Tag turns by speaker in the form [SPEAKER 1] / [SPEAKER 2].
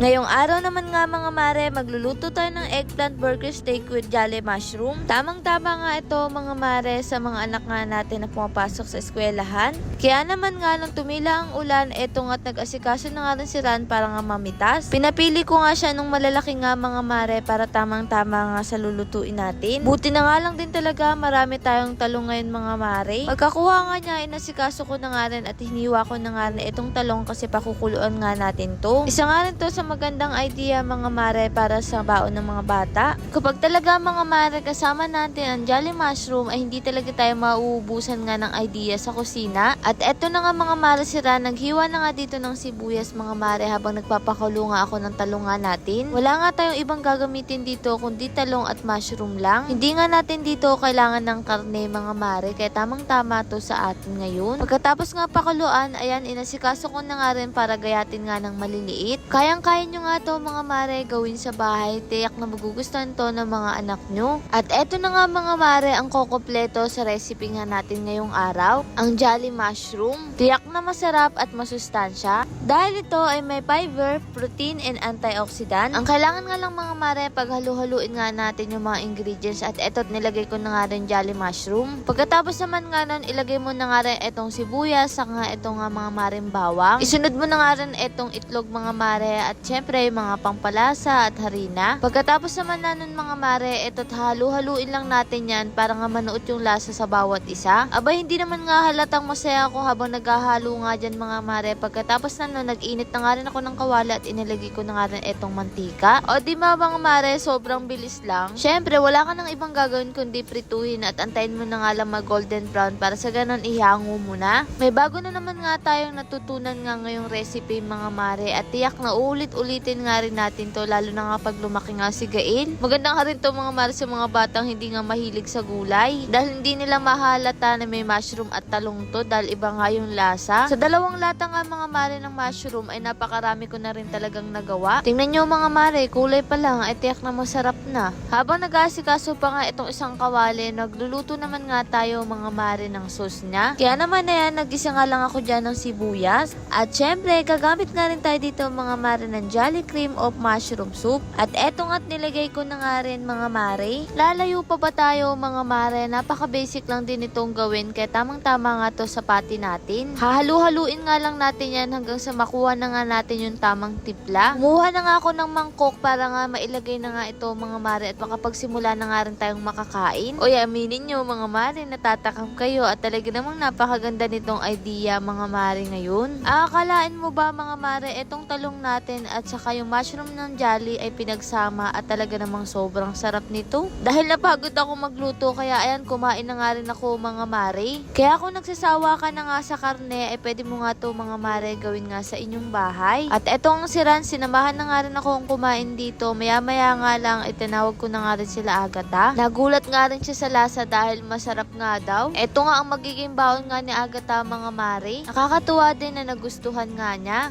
[SPEAKER 1] Ngayong araw naman nga mga mare, magluluto tayo ng eggplant burger steak with jolly mushroom. Tamang-tama nga ito mga mare sa mga anak nga natin na pumapasok sa eskwelahan. Kaya naman nga nung tumila ang ulan, eto nga't nag-asikaso na nga rin si Ran para nga mamitas. Pinapili ko nga siya nung malalaki nga mga mare para tamang-tama nga sa lulutuin natin. Buti na nga lang din talaga marami tayong talong ngayon mga mare. Pagkakuha nga niya, inasikaso ko na nga rin at hiniwa ko na nga rin itong talong kasi pakukuluan nga natin to. Isa nga rin to sa magandang idea mga mare para sa baon ng mga bata. Kapag talaga mga mare kasama natin ang jolly mushroom ay hindi talaga tayo mauubusan nga ng idea sa kusina. At eto na nga mga mare si Ran, naghiwa na nga dito ng sibuyas mga mare habang nagpapakulo nga ako ng talong nga natin. Wala nga tayong ibang gagamitin dito kundi talong at mushroom lang. Hindi nga natin dito kailangan ng karne mga mare kaya tamang tama to sa atin ngayon. Pagkatapos nga pakuluan, ayan inasikaso ko na nga rin para gayatin nga ng maliliit. Kaya nyo nga to mga mare gawin sa bahay, tiyak na magugustuhan to ng mga anak nyo. At eto na nga mga mare ang kokompleto sa recipe nga natin ngayong araw, ang jolly mushroom. Tiyak na masarap at masustansya dahil ito ay may fiber, protein and antioxidant. Ang kailangan nga lang mga mare paghalu-haluin nga natin yung mga ingredients at eto't nilagay ko na nga rin jolly mushroom. Pagkatapos naman nga nun ilagay mo na nga rin etong sibuyas saka etong nga mga mareng bawang. Isunod mo na nga rin etong itlog mga mare at syempre mga pampalasa at harina. Pagkatapos naman na nun mga mare, eto't halu-haluin lang natin yan para nga manuot yung lasa sa bawat isa. Aba hindi naman nga halatang masaya ako habang naghahalo nga dyan mga mare. Pagkatapos na nun, nag-init na nga rin ako ng kawali at inilagay ko na nga rin etong mantika. O di ba mga mare, sobrang bilis lang. Syempre wala ka nang ibang gagawin kundi prituhin at antayin mo na nga lang mag golden brown para sa ganon ihango mo na. May bago na naman nga tayong natutunan nga ngayong recipe mga mare at tiyak na ulit-ulitin nga rin natin to lalo na nga pag lumaki nga si Gail. Maganda nga rin to mga mare sa mga batang hindi nga mahilig sa gulay dahil hindi nila mahalata na may mushroom at talong to dahil iba nga yung lasa. Sa dalawang lata nga mga mare ng mushroom ay napakarami ko na rin talagang nagawa. Tingnan nyo mga mare, kulay pa lang ay tiyak na masarap na. Habang nag-aasikaso pa nga itong isang kawali, nagluluto naman nga tayo mga mare ng sauce niya. Kaya naman na yan, nag-isa nga lang ako dyan ng sibuyas. At syempre, gagamit nga rin tayo dito mga mare ng jolly cream of mushroom soup. At eto nga't nilagay ko na nga rin mga mare. Lalayo pa ba tayo mga mare? Napaka-basic lang din itong gawin kaya tamang-tama nga to sa pati natin. Hahalu-haluin nga lang natin yan hanggang sa makuha na nga natin yung tamang timpla. Kumuha na nga ako ng mangkok para nga mailagay na nga ito mga mare at makapagsimula na nga rin tayong makakain. O aminin nyo mga mare, natatakam kayo at talaga namang napakaganda nitong idea mga mare ngayon. Akalain mo ba mga mare, etong talong natin at saka yung mushroom ng jolly ay pinagsama at talaga namang sobrang sarap nito. Dahil napagod ako magluto kaya ayan kumain na nga rin ako mga mare. Kaya kung nagsasawa ka na nga sa karne ay pwede mo nga to mga mare gawin nga sa inyong bahay. At etong si Ran, sinamahan na nga rin akong kumain dito. Maya-maya nga lang itinawag ko na nga rin sila Agatha. Nagulat nga rin siya sa lasa dahil masarap nga daw. Eto nga ang magiging baon nga ni Agatha mga mare. Nakakatuwa din na nagustuhan nga niya.